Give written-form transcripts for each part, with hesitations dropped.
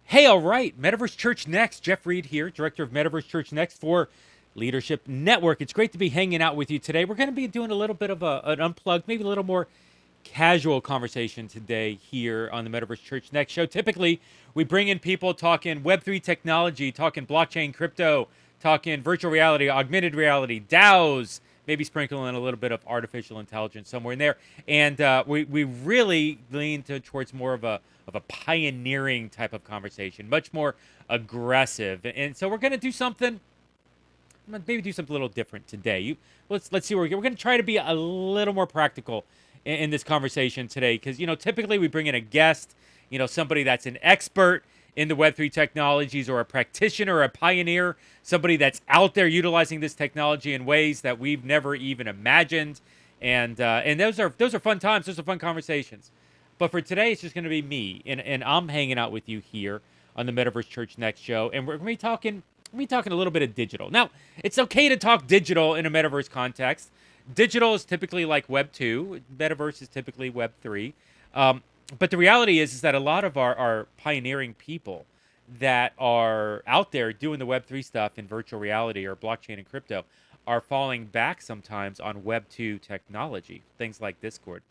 Hey, all right. Metaverse Church Next. Jeff Reed here, director of Metaverse Church Next for Leadership Network. It's great to be hanging out with you today. We're going to be doing a little bit of an unplugged, maybe a little more casual conversation today here on the Metaverse Church Next show. Typically, we bring in people talking Web3 technology, talking blockchain, crypto, talking virtual reality, augmented reality, DAOs, maybe sprinkling a little bit of artificial intelligence somewhere in there. And we really lean towards more of a pioneering type of conversation, much more aggressive. And so we're going to do something, maybe do something a little different today. Let's see where we're going to try to be a little more practical in this conversation today, because typically we bring in a guest, somebody that's an expert in the Web3 technologies, or a practitioner, or a pioneer, somebody that's out there utilizing this technology in ways that we've never even imagined. And those are fun times. Those are fun conversations. But for today, it's just going to be me, and I'm hanging out with you here on the Metaverse Church Next show, and we're going to be talking a little bit of digital. Now, it's okay to talk digital in a metaverse context. Digital is typically like Web 2. Metaverse is typically Web 3. But the reality is that a lot of our pioneering people that are out there doing the Web 3 stuff in virtual reality or blockchain and crypto are falling back sometimes on Web 2 technology, things like Discord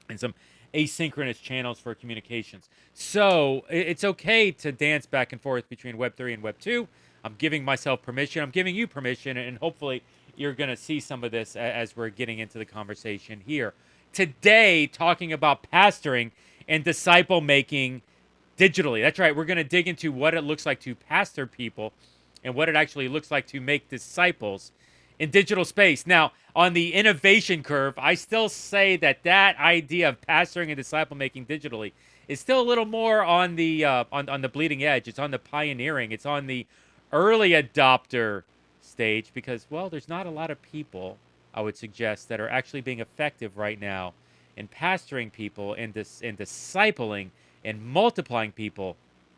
and some asynchronous channels for communications. So it's okay to dance back and forth between Web 3 and Web 2. I'm giving myself permission. I'm giving you permission, and hopefully you're going to see some of this as we're getting into the conversation here. Today, talking about pastoring and disciple making digitally. That's right. We're going to dig into what it looks like to pastor people and what it actually looks like to make disciples in digital space. Now, on the innovation curve, I still say that idea of pastoring and disciple making digitally is still a little more on the on the bleeding edge. It's on the pioneering. It's on the early adopter stage, because, well, there's not a lot of people, I would suggest, that are actually being effective right now in pastoring people and discipling and multiplying people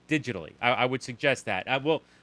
digitally. I would suggest that.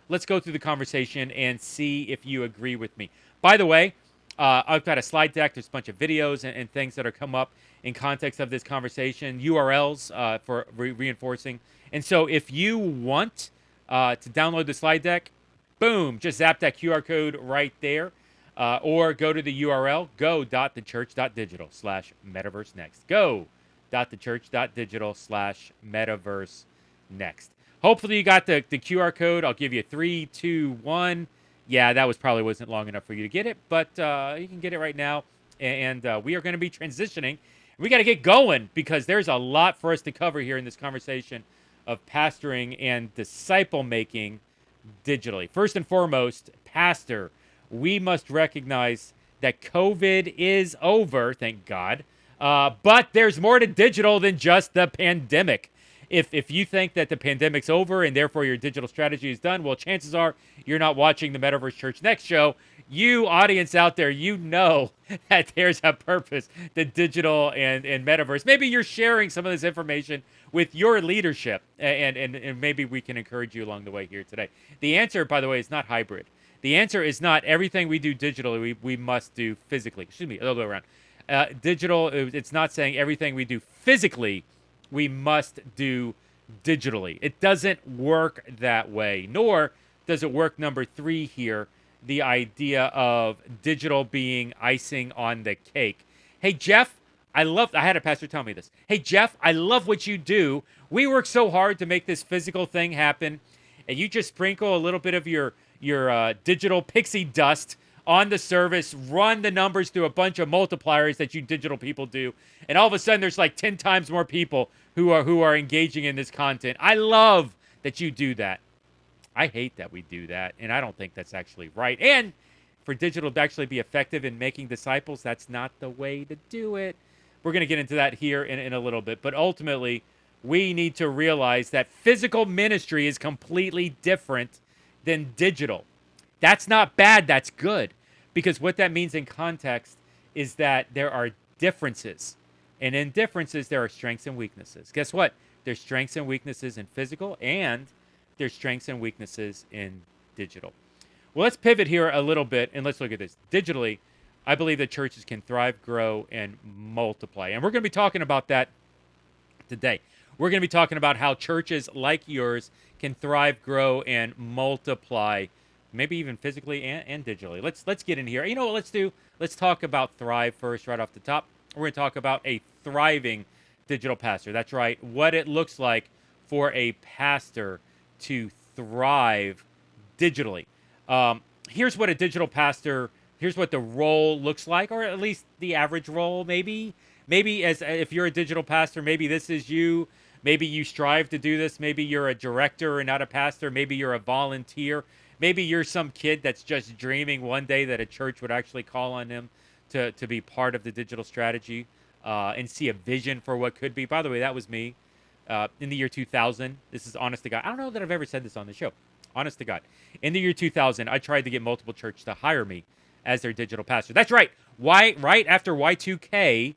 Let's go through the conversation and see if you agree with me. By the way, I've got a slide deck. There's a bunch of videos and things that are come up in context of this conversation, URLs for reinforcing. And so if you want to download the slide deck, boom, just zap that QR code right there. Or go to the URL, go.thechurch.digital/metaverse next. Go.thechurch.digital/metaverse next. Hopefully you got the QR code. I'll give you 3, 2, 1. Yeah, that wasn't long enough for you to get it, but you can get it right now. And we are going to be transitioning. We got to get going, because there's a lot for us to cover here in this conversation of pastoring and disciple making digitally. First and foremost, pastor, we must recognize that COVID is over, thank God. But there's more to digital than just the pandemic. If you think that the pandemic's over and therefore your digital strategy is done, well, chances are you're not watching the Metaverse Church Next show. You audience out there, you know that there's a purpose to digital and metaverse. Maybe you're sharing some of this information with your leadership, and maybe we can encourage you along the way here today. The answer, by the way, is not hybrid. The answer is not everything we do digitally we must do physically. Excuse me, the other way around. Digital, it's not saying everything we do physically we must do digitally. It doesn't work that way, nor does it work number 3 here, the idea of digital being icing on the cake. Hey, Jeff, I had a pastor tell me this. Hey, Jeff, I love what you do. We work so hard to make this physical thing happen, and you just sprinkle a little bit of your digital pixie dust on the service, run the numbers through a bunch of multipliers that you digital people do, and all of a sudden there's like 10 times more people who are engaging in this content. I love that you do that. I hate that we do that, and I don't think that's actually right. And for digital to actually be effective in making disciples, that's not the way to do it. We're going to get into that here in a little bit, but ultimately, we need to realize that physical ministry is completely different than digital. That's not bad, that's good. Because what that means in context is that there are differences. And in differences, there are strengths and weaknesses. Guess what? There's strengths and weaknesses in physical, and there's strengths and weaknesses in digital. Well, let's pivot here a little bit, and let's look at this. Digitally, I believe that churches can thrive, grow, and multiply. And we're going to be talking about that today. We're going to be talking about how churches like yours can thrive, grow, and multiply, maybe even physically and digitally. Let's get in here. You know what? Let's do. Let's talk about thrive first, right off the top. We're going to talk about a thriving digital pastor. That's right. What it looks like for a pastor to thrive digitally. Here's what a digital pastor. Here's what the role looks like, or at least the average role, maybe. Maybe as if you're a digital pastor, maybe this is you. Maybe you strive to do this. Maybe you're a director and not a pastor. Maybe you're a volunteer. Maybe you're some kid that's just dreaming one day that a church would actually call on him to be part of the digital strategy and see a vision for what could be. By the way, that was me in the year 2000. This is honest to God. I don't know that I've ever said this on the show. Honest to God. In the year 2000, I tried to get multiple churches to hire me as their digital pastor. That's right. Why? Right after Y2K,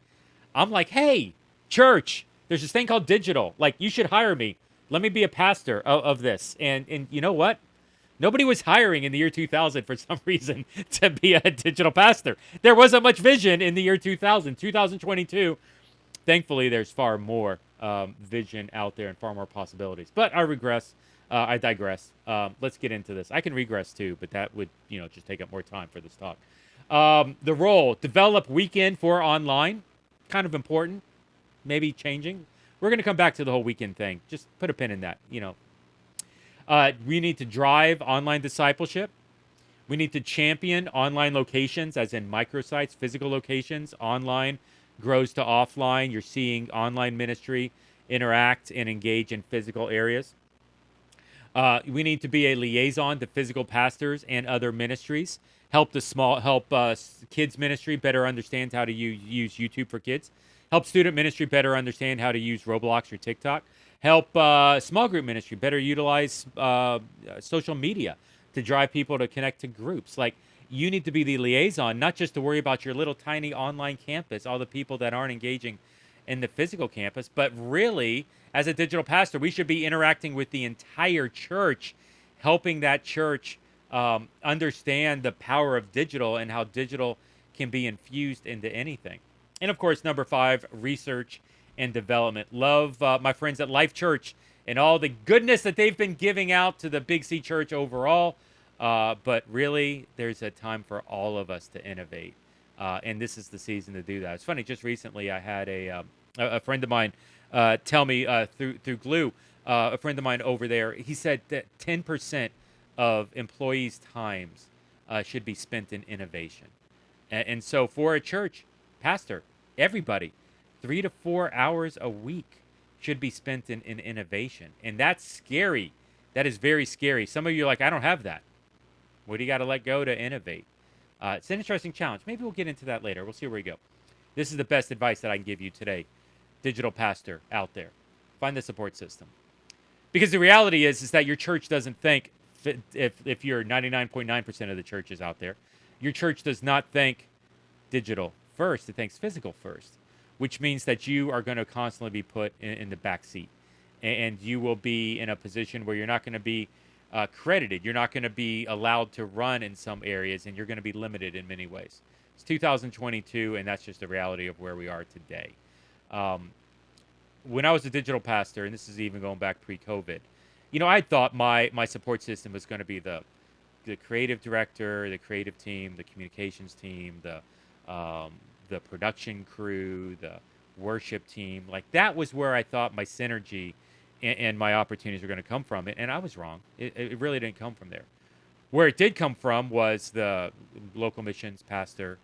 I'm like, hey, church, there's this thing called digital. Like, you should hire me. Let me be a pastor of this. And you know what? Nobody was hiring in the year 2000 for some reason to be a digital pastor. There wasn't much vision in the year 2000. 2022, thankfully, there's far more vision out there and far more possibilities. But I regress. I digress. Let's get into this. I can regress too, but that would, just take up more time for this talk. The role, develop weekend for online. Kind of important. Maybe changing. We're going to come back to the whole weekend thing. Just put a pin in that, We need to drive online discipleship. We need to champion online locations, as in microsites, physical locations. Online grows to offline. You're seeing online ministry interact and engage in physical areas. We need to be a liaison to physical pastors and other ministries. Help kids ministry better understand how to use YouTube for kids. Help student ministry better understand how to use Roblox or TikTok. Help small group ministry better utilize social media to drive people to connect to groups. Like, you need to be the liaison, not just to worry about your little tiny online campus, all the people that aren't engaging in the physical campus, but really, as a digital pastor, we should be interacting with the entire church, helping that church understand the power of digital and how digital can be infused into anything. And of course, number 5, research and development. Love my friends at Life Church and all the goodness that they've been giving out to the Big C Church overall. But really, there's a time for all of us to innovate. And this is the season to do that. It's funny, just recently I had a friend of mine tell me through Glue, a friend of mine over there, he said that 10% of employees' times should be spent in innovation. And so for a church, pastor, everybody, 3 to 4 hours a week should be spent in innovation. And that's scary. That is very scary. Some of you are like, I don't have that. What do you got to let go to innovate? It's an interesting challenge. Maybe we'll get into that later. We'll see where we go. This is the best advice that I can give you today. Digital pastor out there. Find the support system. Because the reality is that your church doesn't think, if you're 99.9% of the churches out there, your church does not think digital first. It thinks physical first, which means that you are going to constantly be put in the back seat. And you will be in a position where you're not going to be credited. You're not going to be allowed to run in some areas, and you're going to be limited in many ways. It's 2022, and that's just the reality of where we are today. When I was a digital pastor, and this is even going back pre-COVID, I thought my support system was going to be the creative director, the creative team, the communications team, the production crew, the worship team. Like, that was where I thought my synergy and my opportunities were going to come from. And I was wrong. It really didn't come from there. Where it did come from was the local missions pastor,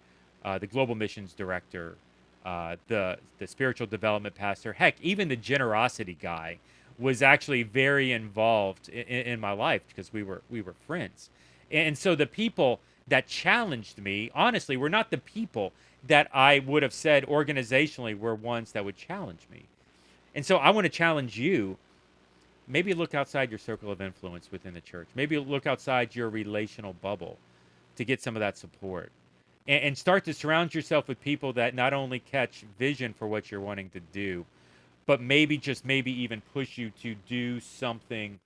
the global missions director, the spiritual development pastor. Heck, even the generosity guy was actually very involved in my life because we were friends. And so the people that challenged me, honestly, were not the people that I would have said organizationally were ones that would challenge me. And so I want to challenge you. Maybe look outside your circle of influence within the church. Maybe look outside your relational bubble to get some of that support. And start to surround yourself with people that not only catch vision for what you're wanting to do, but maybe even push you to do something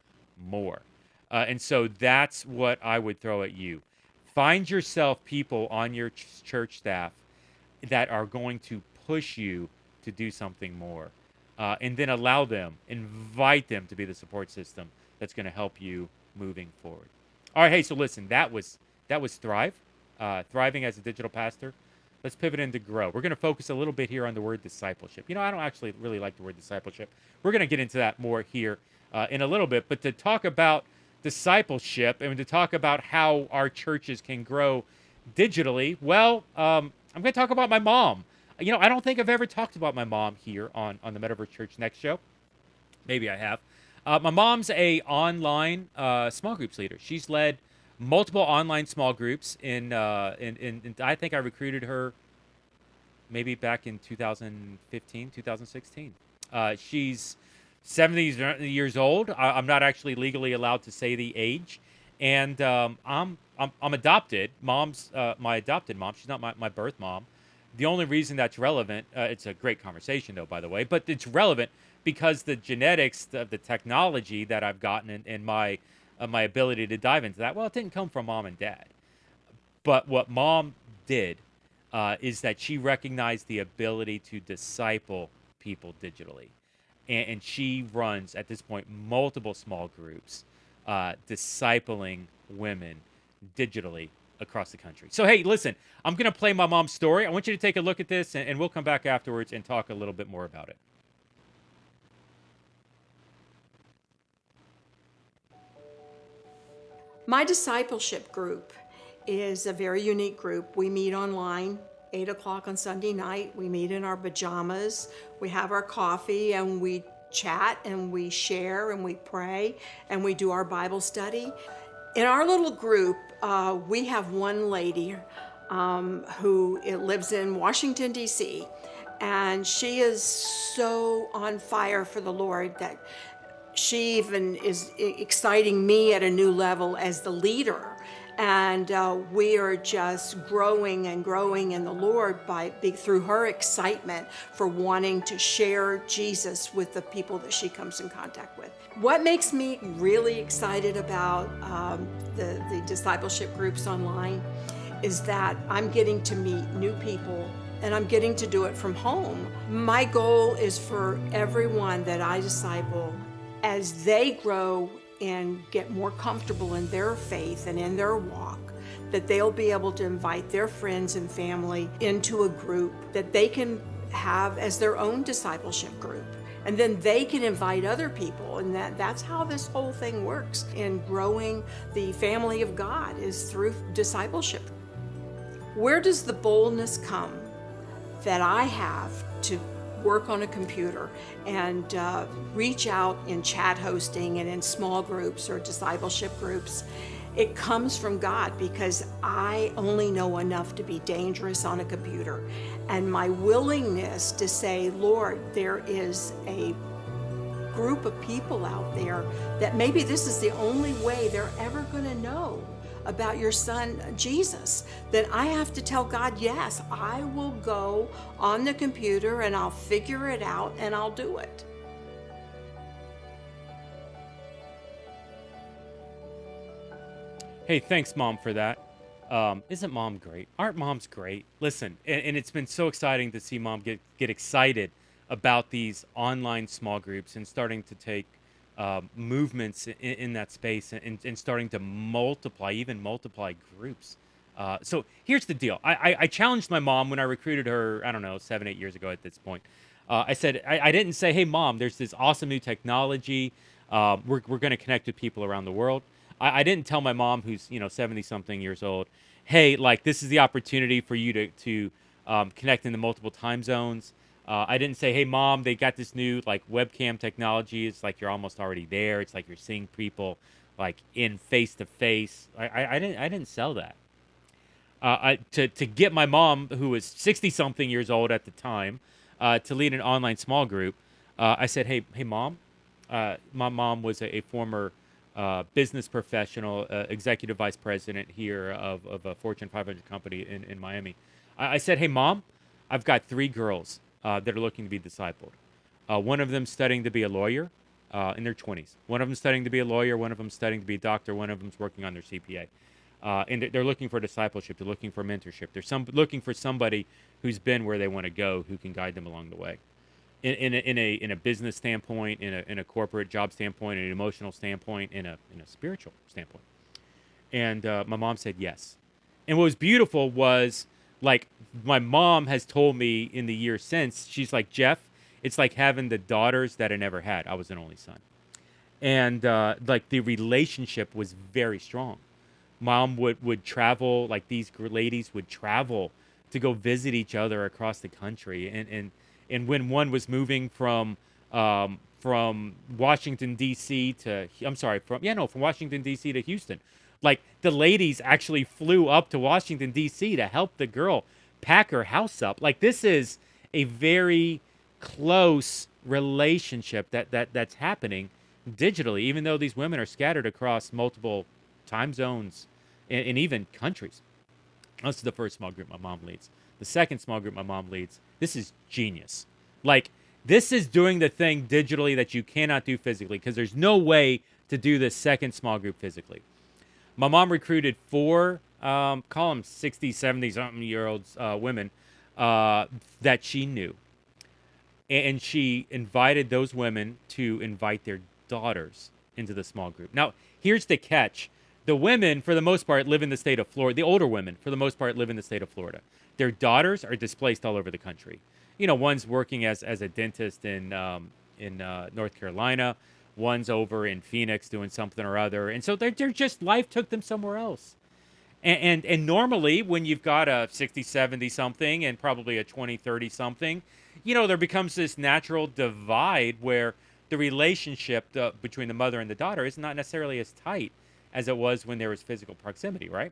more. And so that's what I would throw at you. Find yourself people on your church staff that are going to push you to do something more. and then allow them, invite them to be the support system that's going to help you moving forward. All right, hey, so listen, that was Thrive, thriving as a digital pastor. Let's pivot into grow. We're going to focus a little bit here on the word discipleship. I don't actually really like the word discipleship. We're going to get into that more here in a little bit. But to talk about discipleship and to talk about how our churches can grow digitally, well, I'm going to talk about my mom. I don't think I've ever talked about my mom here on the Metaverse Church Next show. Maybe I have. My mom's a online small groups leader. She's led multiple online small groups in I think I recruited her maybe back in 2015, 2016. She's 70 years old. I'm not actually legally allowed to say the age, and I'm adopted. Mom's my adopted mom. She's not my birth mom. The only reason that's relevant, it's a great conversation though, by the way, but it's relevant because the genetics, the technology that I've gotten, and my ability to dive into that. Well, it didn't come from mom and dad. But what mom did is that she recognized the ability to disciple people digitally. And she runs, at this point, multiple small groups discipling women digitally across the country. So, hey, listen, I'm going to play my mom's story. I want you to take a look at this, and we'll come back afterwards and talk a little bit more about it. My discipleship group is a very unique group. We meet online, 8 o'clock on Sunday night. We meet in our pajamas. We have our coffee and we chat and we share and we pray and we do our Bible study. In our little group, we have one lady who lives in Washington, D.C., and she is so on fire for the Lord that she even is exciting me at a new level as the leader. And we are just growing and growing in the Lord through her excitement for wanting to share Jesus with the people that she comes in contact with. What makes me really excited about the discipleship groups online is that I'm getting to meet new people and I'm getting to do it from home. My goal is for everyone that I disciple, as they grow and get more comfortable in their faith and in their walk, that they'll be able to invite their friends and family into a group that they can have as their own discipleship group. And then they can invite other people, and that's how this whole thing works in growing the family of God, is through discipleship. Where does the boldness come that I have to work on a computer and reach out in chat hosting and in small groups or discipleship groups? It comes from God, because I only know enough to be dangerous on a computer. And my willingness to say, Lord, there is a group of people out there that maybe this is the only way they're ever going to know about your son, Jesus, then I have to tell God, yes, I will go on the computer and I'll figure it out and I'll do it. Hey, thanks, Mom, for that. Isn't Mom great? Aren't moms great? Listen, and it's been so exciting to see Mom get excited about these online small groups and starting to take movements in that space, and starting to even multiply groups. So here's the deal. I challenged my mom when I recruited her, I don't know, 7, 8 years ago at this point. I said, I didn't say, hey, Mom, there's this awesome new technology. We're going to connect with people around the world. I didn't tell my mom, who's 70 something years old, hey, like, this is the opportunity for you to connect into multiple time zones. I didn't say, hey, Mom, they got this new like webcam technology. It's like you're almost already there. It's like you're seeing people like in face to face. I didn't sell that. To get my mom, who was 60 something years old at the time, to lead an online small group, I said, hey, Mom. My mom was a former business professional, executive vice president here of a Fortune 500 company in Miami. I said, hey, Mom, I've got 3 girls that are looking to be discipled. One of them studying to be a lawyer in their 20s. One of them studying to be a lawyer. One of them studying to be a doctor. One of them's working on their CPA. And they're looking for discipleship. They're looking for mentorship. They're looking for somebody who's been where they want to go, who can guide them along the way. in a business standpoint, in a corporate job standpoint, an emotional standpoint, in a spiritual standpoint. And my mom said yes. And what was beautiful was, like, my mom has told me in the years since, she's like, Jeff, it's like having the daughters that I never had. I was an only son. And like, the relationship was very strong. Mom would travel, like, these ladies would travel to go visit each other across the country. And when one was moving from Washington D.C. to, I'm sorry, from Washington D.C. to Houston, like, the ladies actually flew up to Washington D.C. to help the girl pack her house up. Like, this is a very close relationship that's happening digitally, even though these women are scattered across multiple time zones and even countries. This is the first small group my mom leads. The second small group my mom leads, this is genius. Like, this is doing the thing digitally that you cannot do physically, because there's no way to do this second small group physically. My mom recruited four, call them 60, 70 something year olds, women that she knew. And she invited those women to invite their daughters into the small group. Now, here's the catch. The women, for the most part, live in the state of Florida. The older women, for the most part, live in the state of Florida. Their daughters are displaced all over the country. You know, one's working as a dentist in North Carolina. One's over in Phoenix doing something or other. And so they're just, life took them somewhere else. And normally, when you've got a 60, 70 something and probably a 20, 30 something, you know, there becomes this natural divide where the relationship between the mother and the daughter is not necessarily as tight as it was when there was physical proximity, right?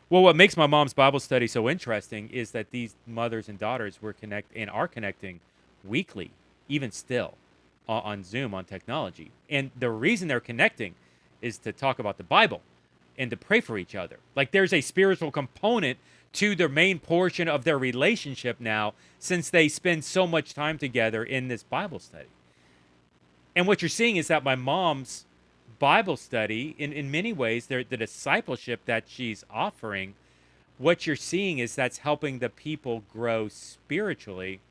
Well, what makes my mom's Bible study so interesting is that these mothers and daughters are connecting weekly, even still, on Zoom, on technology. And the reason they're connecting is to talk about the Bible and to pray for each other. Like, there's a spiritual component to their main portion of their relationship now, since they spend so much time together in this Bible study. And what you're seeing is that my mom's Bible study, in many ways, the discipleship that she's offering, what you're seeing is that's helping the people grow spiritually,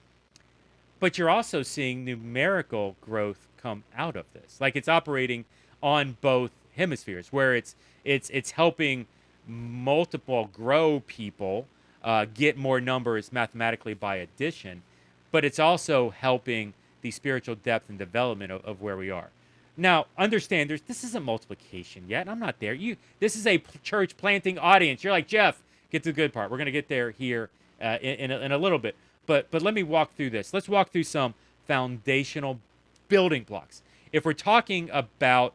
but you're also seeing numerical growth come out of this. Like, it's operating on both hemispheres, where it's helping multiple grow people get more numbers mathematically by addition, but it's also helping the spiritual depth and development of where we are. Now, understand, this isn't multiplication yet. I'm not there. This is a church planting audience. You're like, Jeff, get to the good part. We're going to get there here in a little bit. But let me walk through this. Let's walk through some foundational building blocks. If we're talking about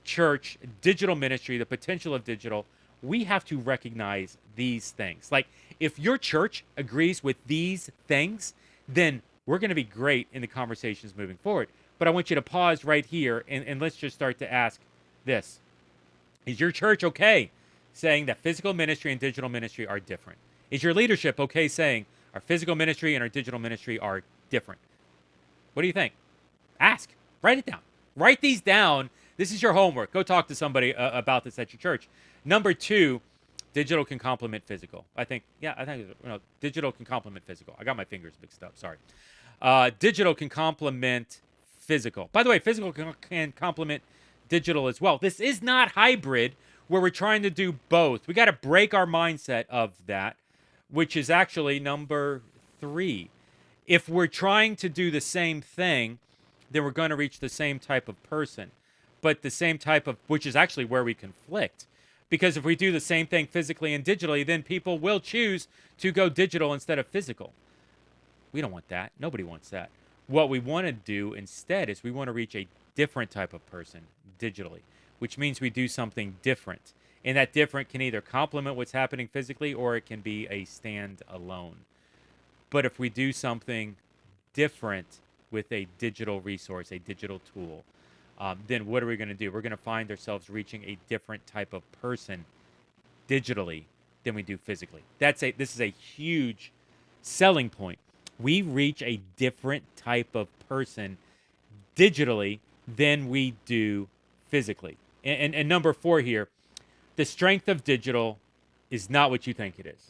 church, digital ministry, the potential of digital, we have to recognize these things. Like, if your church agrees with these things, then we're going to be great in the conversations moving forward. But I want you to pause right here and let's just start to ask this. Is your church okay saying that physical ministry and digital ministry are different? Is your leadership okay saying our physical ministry and our digital ministry are different? What do you think? Ask. Write it down. Write these down. This is your homework. Go talk to somebody about this at your church. Number two, digital can complement physical. I think digital can complement physical. I got my fingers mixed up. Sorry. Digital can complement physical. By the way, physical can complement digital as well. This is not hybrid where we're trying to do both. We got to break our mindset of that, which is actually number three. If we're trying to do the same thing, then we're going to reach the same type of person, but the same type of, which is actually where we conflict. Because if we do the same thing physically and digitally, then people will choose to go digital instead of physical. We don't want that. Nobody wants that. What we want to do instead is we want to reach a different type of person digitally, which means we do something different. And that different can either complement what's happening physically or it can be a stand-alone. But if we do something different with a digital resource, a digital tool, then what are we going to do? We're going to find ourselves reaching a different type of person digitally than we do physically. This is a huge selling point. We reach a different type of person digitally than we do physically. And number four here, the strength of digital is not what you think it is.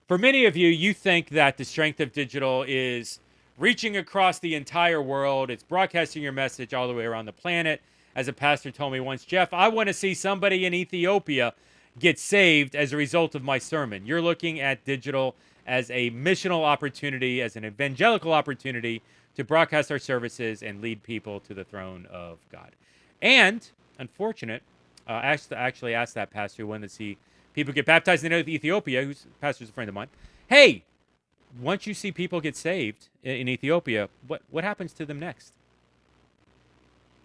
For many of you, you think that the strength of digital is reaching across the entire world. It's broadcasting your message all the way around the planet. As a pastor told me once, Jeff, I want to see somebody in Ethiopia get saved as a result of my sermon. You're looking at digital as a missional opportunity, as an evangelical opportunity to broadcast our services and lead people to the throne of God. And, unfortunate, I actually asked that pastor when to see people get baptized in Ethiopia, who's pastor's a friend of mine. Hey, once you see people get saved in Ethiopia, what happens to them next?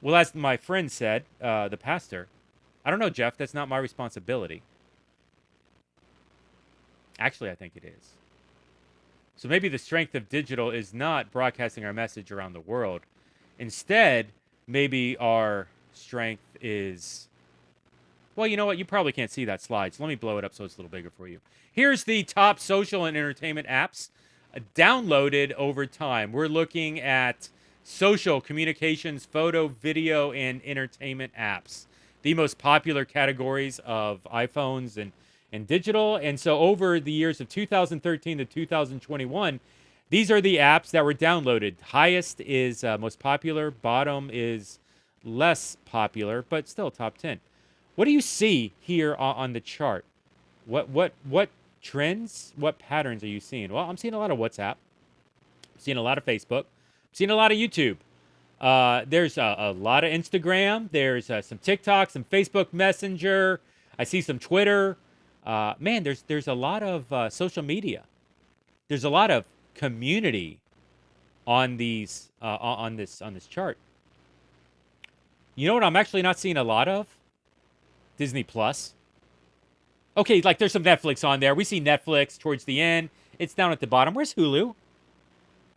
Well, as my friend said, the pastor, I don't know, Jeff, that's not my responsibility. Actually, I think it is. So maybe the strength of digital is not broadcasting our message around the world. Instead, maybe our strength is, well, you know what? You probably can't see that slide, so let me blow it up so it's a little bigger for you. Here's the top social and entertainment apps downloaded over time. We're looking at social communications, photo, video, and entertainment apps. The most popular categories of iPhones and digital. And so over the years of 2013 to 2021, these are the apps that were downloaded. Highest is most popular. Bottom is less popular, but still top 10. What do you see here on the chart? What trends, what patterns are you seeing? Well, I'm seeing a lot of WhatsApp. I'm seeing a lot of Facebook. I'm seeing a lot of YouTube. There's a lot of Instagram. There's some TikTok, some Facebook Messenger. I see some Twitter. Man, there's a lot of social media. There's a lot of community on these on this chart. You know what I'm actually not seeing a lot of? Disney Plus. Okay, like there's some Netflix on there. We see Netflix towards the end. It's down at the bottom. Where's Hulu?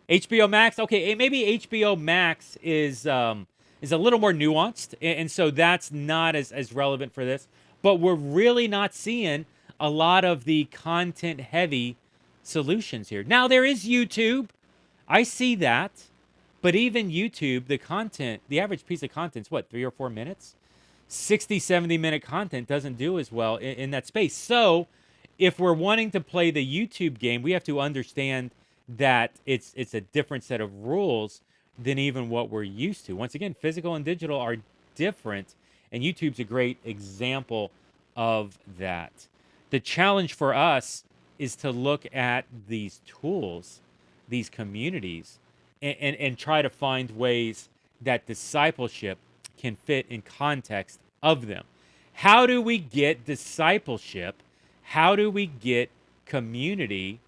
HBO Max. Okay, maybe HBO Max is a little more nuanced, and so that's not as relevant for this. But we're really not seeing a lot of the content-heavy solutions here. Now, there is YouTube. I see that. But even YouTube, the content, the average piece of content is what, 3 or 4 minutes? 60, 70-minute content doesn't do as well in that space. So if we're wanting to play the YouTube game, we have to understand that it's a different set of rules than even what we're used to. Once again, physical and digital are different, and YouTube's a great example of that. The challenge for us is to look at these tools, these communities, and try to find ways that discipleship can fit in context of them. How do we get discipleship? How do we get community?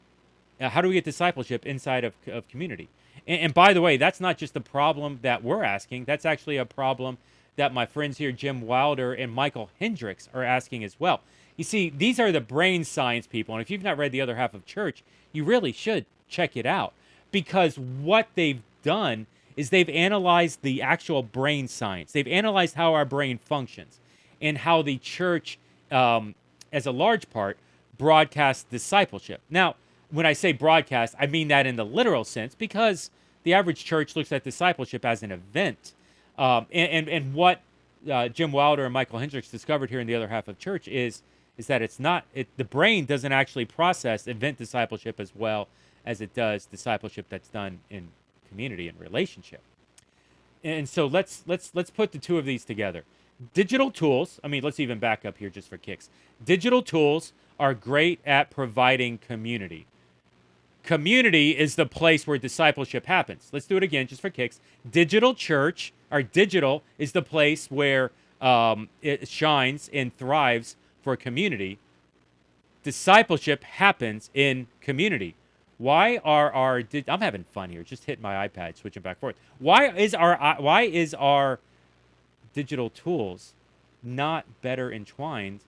How do we get discipleship inside of community? And by the way, that's not just a problem that we're asking. That's actually a problem that my friends here, Jim Wilder and Michael Hendricks, are asking as well. You see, these are the brain science people. And if you've not read the other half of church, you really should check it out. Because what they've done is they've analyzed the actual brain science. They've analyzed how our brain functions and how the church, as a large part, broadcasts discipleship. Now, when I say broadcast, I mean that in the literal sense, because the average church looks at discipleship as an event. And what Jim Wilder and Michael Hendricks discovered here in the other half of church is that it's not, the brain doesn't actually process event discipleship as well as it does discipleship that's done in community and relationship. And so let's put the two of these together. Digital tools, let's even back up here just for kicks. Digital tools are great at providing community. Community is the place where discipleship happens. Let's do it again just for kicks. Digital church, or digital, is the place where it shines and thrives for community. Discipleship happens in community. Why are I'm having fun here, just hitting my iPad, switching back and forth. Why is our digital tools not better entwined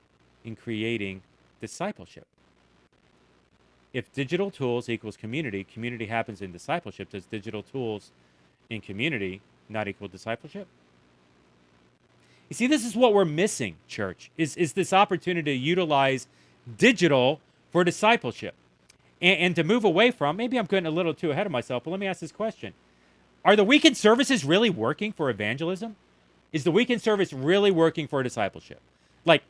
in creating discipleship? If digital tools equals community, community happens in discipleship. Does digital tools in community not equal discipleship? You see, this is what we're missing, church, is this opportunity to utilize digital for discipleship. And to move away from, maybe I'm getting a little too ahead of myself, but let me ask this question. Are the weekend services really working for evangelism? Is the weekend service really working for discipleship? Like,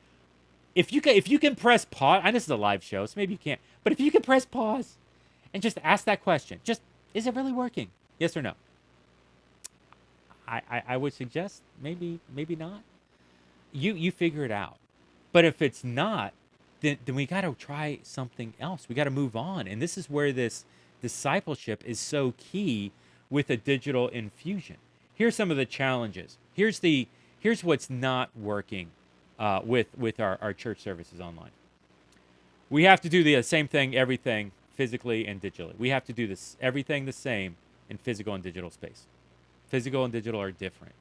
if you can press pause, I know this is a live show, so maybe you can't, but if you can press pause and just ask that question, just Is it really working? Yes or no? I would suggest maybe not. You figure it out. But if it's not, then we got to try something else. We got to move on. And this is where this discipleship is so key with a digital infusion. Here's some of the challenges. Here's what's not working with our church services online. We have to do the same thing, everything physically and digitally. We have to do this everything the same in physical and digital space. Physical and digital are different.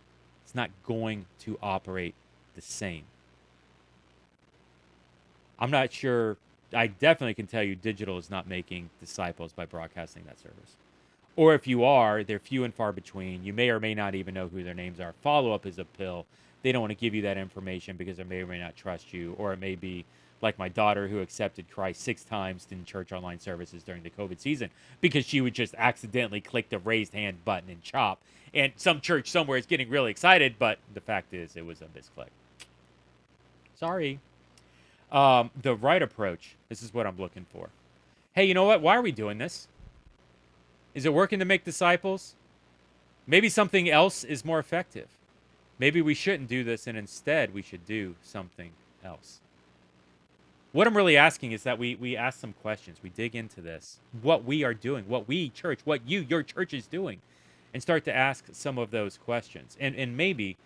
It's not going to operate the same. I'm not sure. I definitely can tell you digital is not making disciples by broadcasting that service. Or if you are, they're few and far between. You may or may not even know who their names are. Follow-up is a pill. They don't want to give you that information because they may or may not trust you. Or it may be like my daughter who accepted Christ 6 times in church online services during the COVID season because she would just accidentally click the raised hand button and chop. And some church somewhere is getting really excited, but the fact is it was a misclick. Sorry. The right approach, this is what I'm looking for. Hey, you know what? Why are we doing this? Is it working to make disciples? Maybe something else is more effective. Maybe we shouldn't do this, and instead we should do something else. What I'm really asking is that we ask some questions. We dig into this, what we are doing, what we, church, what your church is doing, and start to ask some of those questions. And maybe,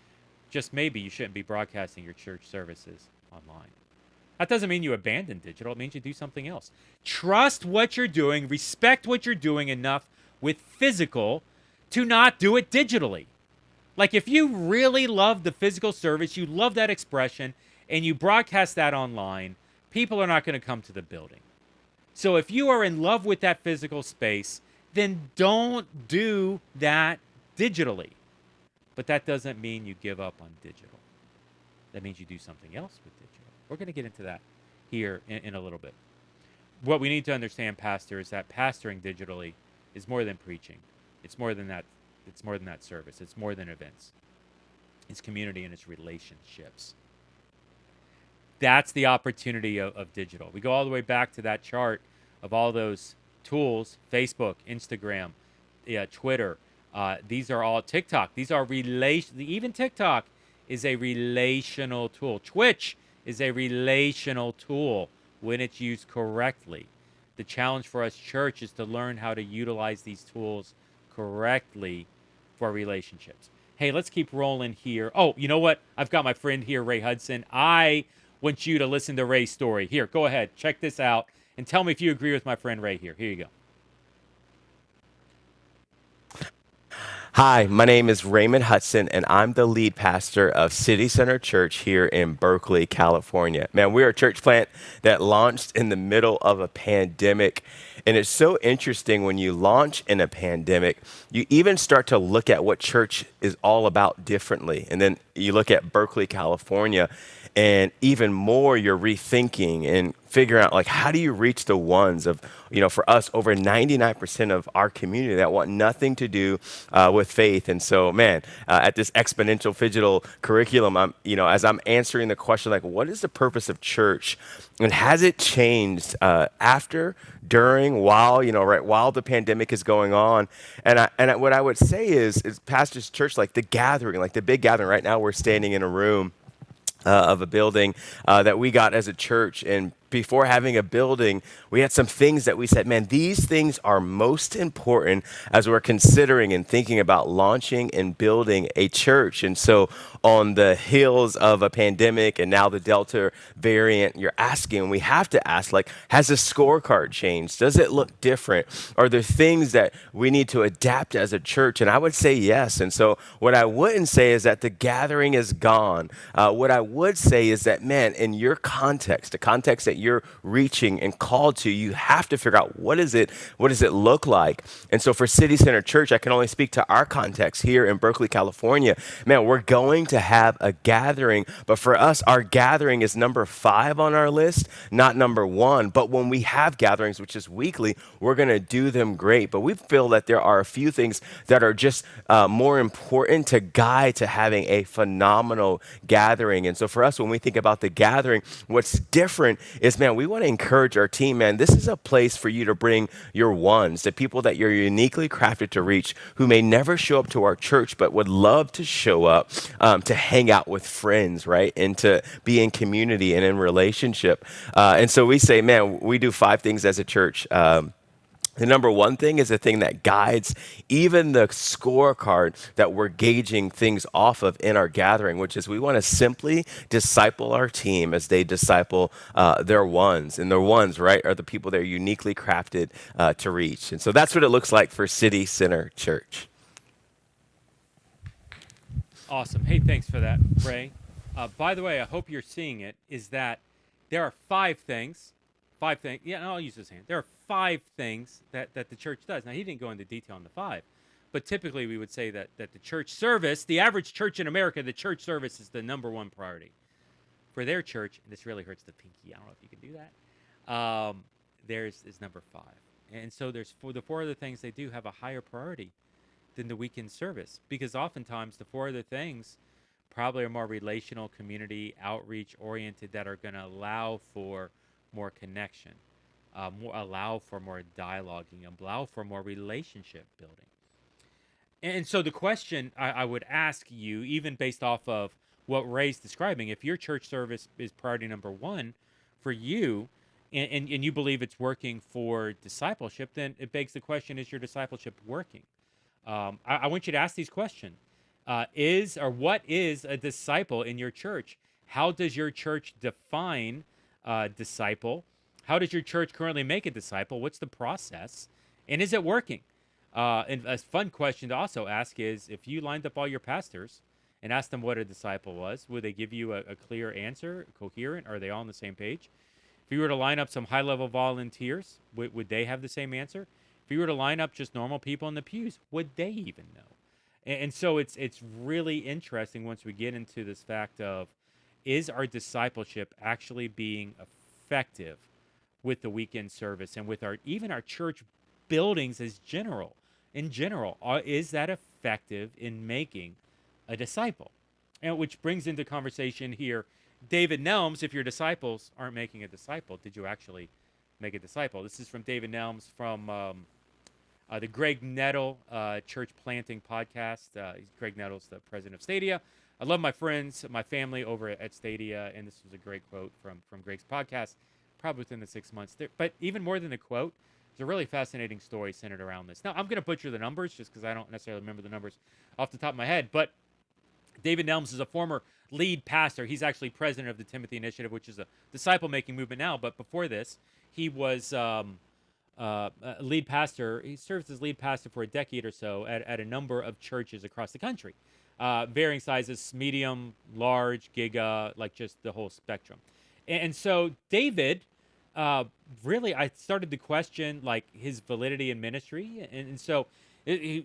just maybe, you shouldn't be broadcasting your church services online. That doesn't mean you abandon digital. It means you do something else. Trust what you're doing, respect what you're doing enough with physical to not do it digitally. Like if you really love the physical service, you love that expression, and you broadcast that online, people are not going to come to the building. So if you are in love with that physical space, then don't do that digitally. But that doesn't mean you give up on digital. That means you do something else with digital. We're going to get into that here in a little bit. What we need to understand, Pastor, is that pastoring digitally is more than preaching. It's more than that. It's more than that service. It's more than events. It's community and it's relationships. That's the opportunity of digital. We go all the way back to that chart of all those tools, Facebook, Instagram, Twitter. These are all TikTok. These are even TikTok is a relational tool. Twitch is a relational tool when it's used correctly. The challenge for us, church, is to learn how to utilize these tools correctly for relationships. Hey, let's keep rolling here. Oh, you know what? I've got my friend here, Ray Hudson. I want you to listen to Ray's story. Here, go ahead. Check this out and tell me if you agree with my friend Ray here. Here you go. Hi, my name is Raymond Hudson, and I'm the lead pastor of City Center Church here in Berkeley, California. Man, we're a church plant that launched in the middle of a pandemic. And it's so interesting when you launch in a pandemic, you even start to look at what church is all about differently. And then you look at Berkeley, California, and even more you're rethinking and figuring out, like, how do you reach the ones of, for us, over 99% of our community that want nothing to do with faith. And so, man, at this exponential digital curriculum, as I'm answering the question, like, what is the purpose of church? And has it changed after, during, while the pandemic is going on? And what I would say is Pastor's Church, like the gathering, like the big gathering. Right now, we're standing in a room of a building that we got as a church. And before having a building, we had some things that we said, man, these things are most important as we're considering and thinking about launching and building a church. And so on the heels of a pandemic and now the Delta variant, we have to ask, like, has the scorecard changed? Does it look different? Are there things that we need to adapt as a church? And I would say yes. And so what I wouldn't say is that the gathering is gone. What I would say is that, man, in your context, the context that you're reaching and called to, you have to figure out what does it look like? And so for City Center Church, I can only speak to our context here in Berkeley, California. Man, we're going to have a gathering, but for us, our gathering is number 5 on our list, not number 1. But when we have gatherings, which is weekly, we're going to do them great. But we feel that there are a few things that are just more important to guide to having a phenomenal gathering. And so for us, when we think about the gathering, what's different is is, man, we want to encourage our team, man. This is a place for you to bring your ones, the people that you're uniquely crafted to reach, who may never show up to our church, but would love to show up to hang out with friends, right? And to be in community and in relationship. And so we say, man, we do 5 things as a church. The number one thing is the thing that guides even the scorecard that we're gauging things off of in our gathering, which is we want to simply disciple our team as they disciple their ones. And their ones, right, are the people they're uniquely crafted to reach. And so that's what it looks like for City Center Church. Awesome. Hey, thanks for that, Ray. By the way, I hope you're seeing it, is that there are 5 things. 5 things. Yeah, no, I'll use this hand. There are 5 things that the church does. Now, he didn't go into detail on the 5, but typically we would say that the church service, the average church in America, the church service is the number 1 priority. For their church, and this really hurts the pinky. I don't know if you can do that. Theirs is number 5. And so there's the 4 other things they do have a higher priority than the weekend service, because oftentimes the 4 other things probably are more relational, community, outreach oriented, that are going to allow for more connection, allow for more dialoguing, allow for more relationship building. And so the question I would ask you, even based off of what Ray's describing, if your church service is priority number 1 for you, and you believe it's working for discipleship, then it begs the question, is your discipleship working? I want you to ask these questions. What is a disciple in your church? How does your church define disciple? How does your church currently make a disciple? What's the process? And is it working? And a fun question to also ask is, if you lined up all your pastors and asked them what a disciple was, would they give you a clear answer, coherent? Are they all on the same page? If you were to line up some high-level volunteers, would they have the same answer? If you were to line up just normal people in the pews, would they even know? And so it's really interesting once we get into this fact of, is our discipleship actually being effective with the weekend service and with even our church buildings in general? Is that effective in making a disciple? And which brings into conversation here, David Nelms, if your disciples aren't making a disciple, did you actually make a disciple? This is from David Nelms from the Greg Nettle Church Planting Podcast. Greg Nettle's the president of Stadia. I love my friends, my family over at Stadia, and this was a great quote from Greg's podcast, probably within the 6 months. But even more than the quote, there's a really fascinating story centered around this. Now, I'm going to butcher the numbers just because I don't necessarily remember the numbers off the top of my head, but David Nelms is a former lead pastor. He's actually president of the Timothy Initiative, which is a disciple-making movement now. But before this, he was a lead pastor. He served as lead pastor for a decade or so at a number of churches across the country, varying sizes, medium, large, giga, like just the whole spectrum. And so David, really, I started to question like his validity in ministry. And so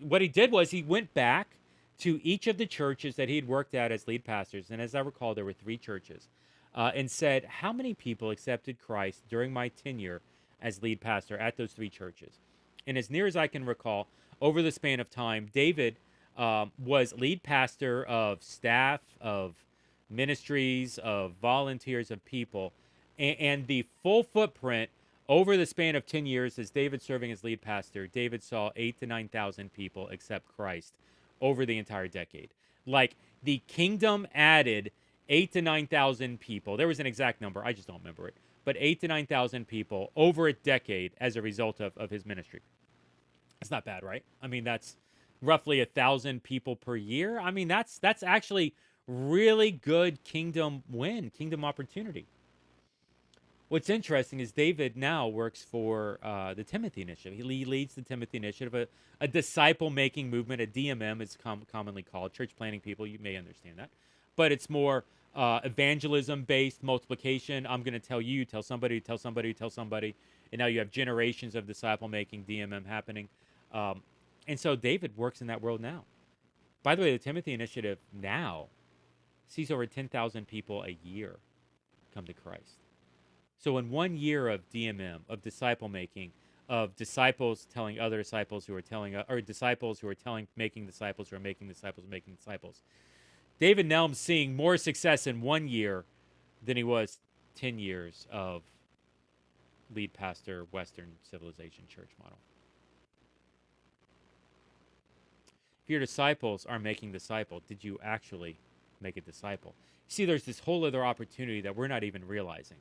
what he did was he went back to each of the churches that he'd worked at as lead pastors. And as I recall, there were 3 churches, and said, how many people accepted Christ during my tenure as lead pastor at those 3 churches? And as near as I can recall, over the span of time, David was lead pastor of staff, of ministries, of volunteers, of people. And the full footprint over the span of 10 years as David serving as lead pastor, David saw 8,000 to 9,000 people accept Christ over the entire decade. Like, the kingdom added 8,000 to 9,000 people. There was an exact number, I just don't remember it, but 8,000 to 9,000 people over a decade as a result of his ministry. That's not bad, right? I mean, that's roughly 1,000 people per year. I mean, that's actually really good kingdom opportunity. What's interesting is David now works for the Timothy Initiative. He leads the Timothy Initiative, a disciple-making movement. A DMM is commonly called, church planting people. You may understand that. But it's more evangelism-based multiplication. I'm going to tell you, tell somebody, tell somebody, tell somebody. And now you have generations of disciple-making DMM happening. And so David works in that world now. By the way, the Timothy Initiative now sees over 10,000 people a year come to Christ. So in 1 year of DMM, of disciple making, of disciples telling other disciples who are telling, or disciples who are telling, making disciples who are making disciples, David Nelms seeing more success in 1 year than he was 10 years of lead pastor, Western Civilization Church model. If your disciples are making disciple, did you actually make a disciple? See, there's this whole other opportunity that we're not even realizing.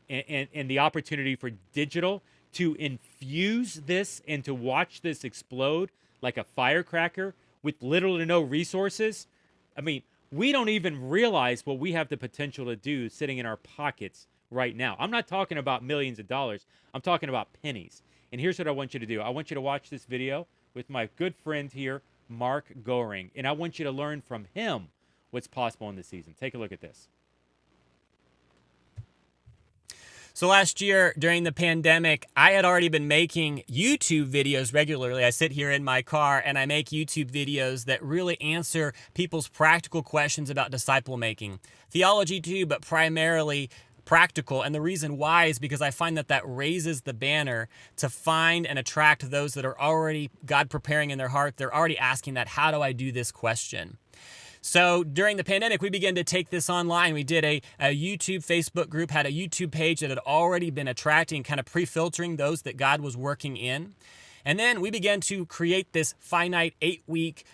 And the opportunity for digital to infuse this and to watch this explode like a firecracker with little to no resources. I mean, we don't even realize what we have the potential to do sitting in our pockets right now. I'm not talking about millions of dollars. I'm talking about pennies. And here's what I want you to do. I want you to watch this video with my good friend here, Mark Goring. And I want you to learn from him what's possible in this season. Take a look at this. So last year during the pandemic, I had already been making YouTube videos regularly. I sit here in my car and I make YouTube videos that really answer people's practical questions about disciple making. Theology too, but primarily practical. And the reason why is because I find that raises the banner to find and attract those that are already God preparing in their heart. They're already asking that, how do I do this question? So during the pandemic, we began to take this online. We did a YouTube Facebook group, had a YouTube page that had already been attracting, kind of pre-filtering those that God was working in. And then we began to create this finite 8-week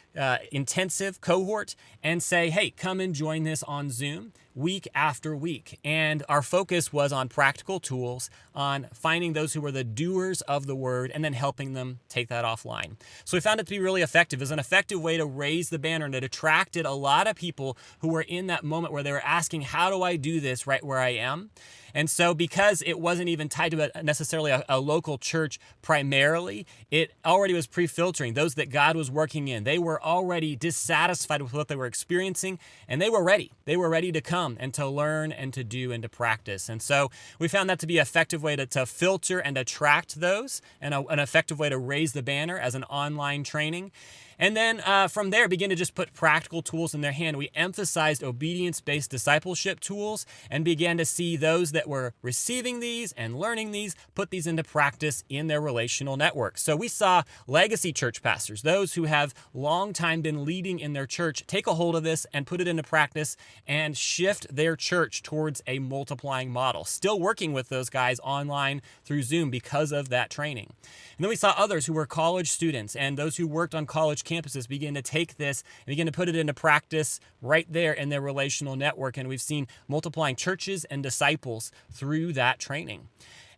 intensive cohort and say, hey, come and join this on Zoom week after week. And our focus was on practical tools, on finding those who were the doers of the word and then helping them take that offline. So we found it to be really effective. It was an effective way to raise the banner, and it attracted a lot of people who were in that moment where they were asking, how do I do this right where I am? And so because it wasn't even tied to necessarily a local church primarily, it already was pre-filtering those that God was working in. They were already dissatisfied with what they were experiencing, and they were ready. They were ready to come and to learn and to do and to practice. And so we found that to be an effective way to filter and attract those, and an effective way to raise the banner as an online training. And then from there, begin to just put practical tools in their hand. We emphasized obedience-based discipleship tools and began to see those that were receiving these and learning these, put these into practice in their relational network. So we saw legacy church pastors, those who have long time been leading in their church, take a hold of this and put it into practice and shift their church towards a multiplying model. Still working with those guys online through Zoom because of that training. And then we saw others who were college students and those who worked on college campuses begin to take this and begin to put it into practice right there in their relational network. And we've seen multiplying churches and disciples through that training.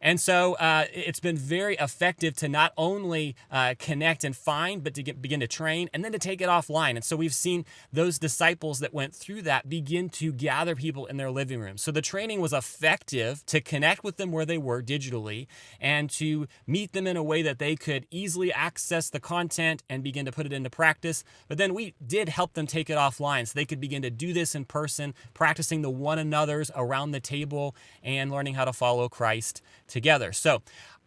And so it's been very effective to not only connect and find, but to begin to train and then to take it offline. And so we've seen those disciples that went through that begin to gather people in their living room. So the training was effective to connect with them where they were digitally and to meet them in a way that they could easily access the content and begin to put it into practice. But then we did help them take it offline so they could begin to do this in person, practicing the one another's around the table and learning how to follow Christ together. So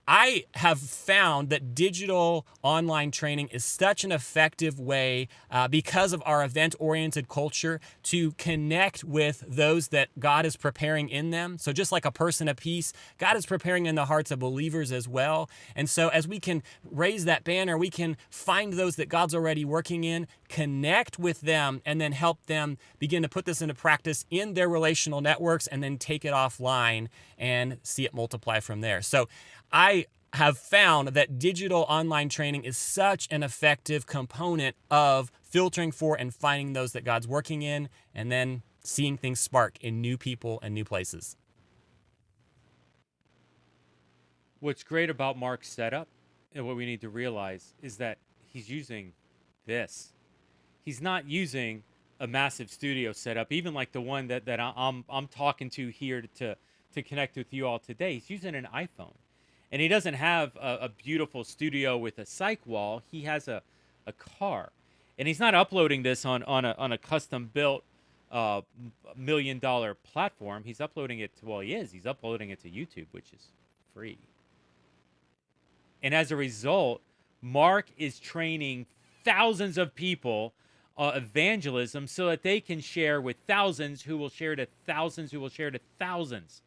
I have found that digital online training is such an effective way because of our event-oriented culture to connect with those that God is preparing in them. So just like a person apiece, God is preparing in the hearts of believers as well. And so as we can raise that banner, we can find those that God's already working in, connect with them, and then help them begin to put this into practice in their relational networks and then take it offline and see it multiply from there. So I have found that digital online training is such an effective component of filtering for and finding those that God's working in and then seeing things spark in new people and new places. What's great about Mark's setup and what we need to realize is that he's using this. He's not using a massive studio setup, even like the one that I'm talking to here to connect with you all today. He's using an iPhone. And he doesn't have a beautiful studio with a psych wall. He has a car. And he's not uploading this on a custom-built $1 million platform. He's uploading it to, well, he is. He's uploading it to YouTube, which is free. And as a result, Mark is training thousands of people evangelism so that they can share with thousands who will share to thousands who will share to thousands.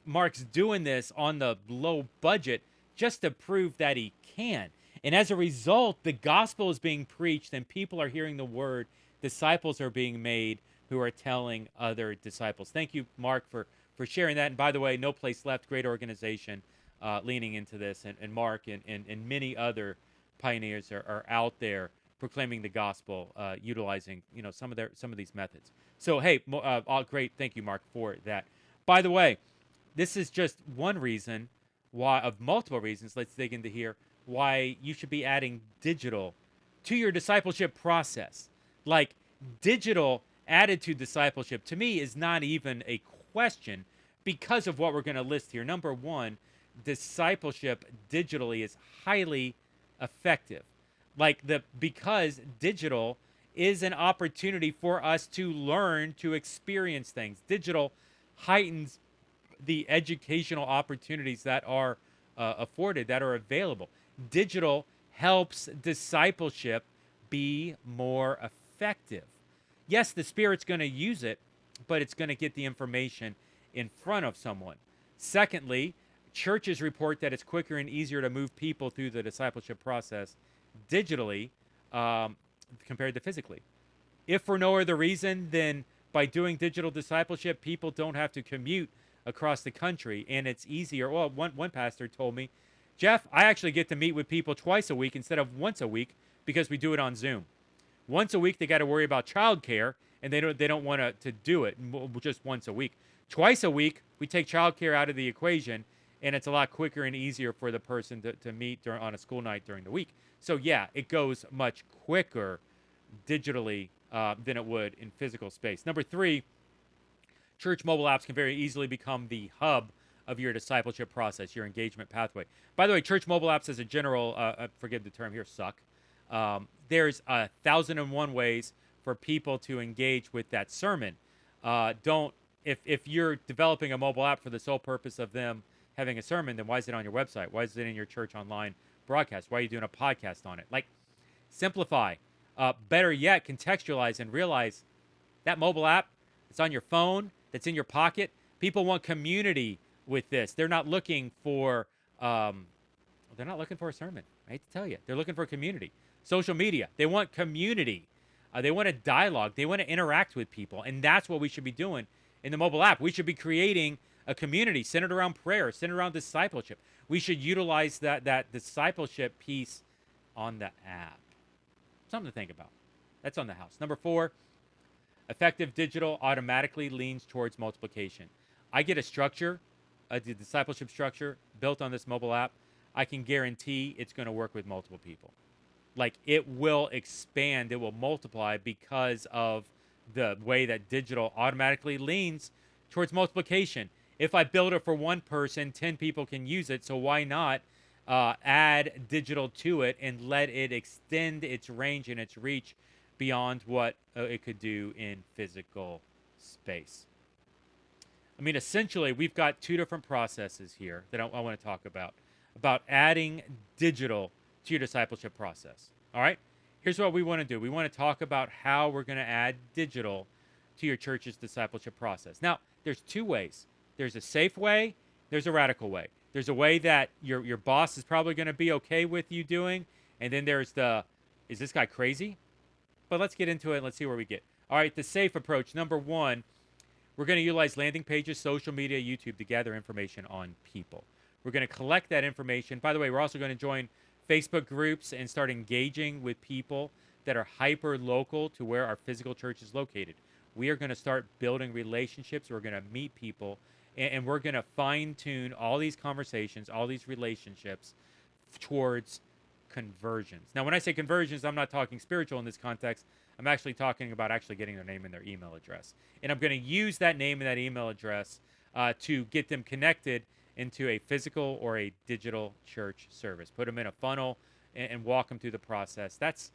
Mark's doing this on the low budget just to prove that he can. And as a result, the gospel is being preached and people are hearing the word. Disciples are being made who are telling other disciples. Thank you, Mark, for sharing that. And by the way, No Place Left, great organization. leaning into this, and Mark and many other pioneers are out there proclaiming the gospel, utilizing some of these methods. So hey, great, thank you, Mark, for that. By the way, this is just one reason why, of multiple reasons. Let's dig into here why you should be adding digital to your discipleship process. Like, digital added to discipleship to me is not even a question because of what we're going to list here. Number one, discipleship digitally is highly effective. Because digital is an opportunity for us to learn, to experience things. Digital heightens the educational opportunities that are afforded, that are available. Digital helps discipleship be more effective. Yes, the Spirit's going to use it, but it's going to get the information in front of someone. Secondly, churches report that it's quicker and easier to move people through the discipleship process digitally compared to physically. If for no other reason than by doing digital discipleship, people don't have to commute across the country, and it's easier. Well, one pastor told me, Jeff, I actually get to meet with people twice a week instead of once a week because we do it on Zoom. Once a week, they got to worry about childcare, and they don't want to do it just once a week. Twice a week, we take childcare out of the equation, and it's a lot quicker and easier for the person to meet on a school night during the week. So yeah, it goes much quicker digitally than it would in physical space. Number three, church mobile apps can very easily become the hub of your discipleship process, your engagement pathway. By the way, church mobile apps as a general, forgive the term here, suck. There's 1,001 ways for people to engage with that sermon. If you're developing a mobile app for the sole purpose of them having a sermon, then why is it on your website? Why is it in your church online broadcast? Why are you doing a podcast on it? Simplify. Better yet, contextualize and realize that mobile app, it's on your phone, that's in your pocket. People want community with this. They're not looking for a sermon. I hate to tell you, they're looking for community. Social media, they want community. They want a dialogue. They want to interact with people, and that's what we should be doing in the mobile app. We should be creating a community centered around prayer, centered around discipleship. We should utilize that discipleship piece on the app. Something to think about. That's on the house. Number four, effective digital automatically leans towards multiplication. I get a structure, the discipleship structure built on this mobile app. I can guarantee it's going to work with multiple people. It will expand, it will multiply because of the way that digital automatically leans towards multiplication. If I build it for one person, 10 people can use it, so why not add digital to it and let it extend its range and its reach beyond what it could do in physical space. I mean, essentially, we've got two different processes here that I want to talk about adding digital to your discipleship process. All right? Here's what we want to do. We want to talk about how we're going to add digital to your church's discipleship process. Now, there's two ways. There's a safe way, there's a radical way. There's a way that your boss is probably going to be okay with you doing, and then there's is this guy crazy? But let's get into it and let's see where we get. All right, the safe approach. Number one, we're going to utilize landing pages, social media, YouTube to gather information on people. We're going to collect that information. By the way, we're also going to join Facebook groups and start engaging with people that are hyper local to where our physical church is located. We are going to start building relationships. We're going to meet people, and we're going to fine tune all these conversations, all these relationships towards conversions. Now, when I say conversions, I'm not talking spiritual in this context. I'm actually talking about actually getting their name and their email address. And I'm going to use that name and that email address to get them connected into a physical or a digital church service. Put them in a funnel and walk them through the process. That's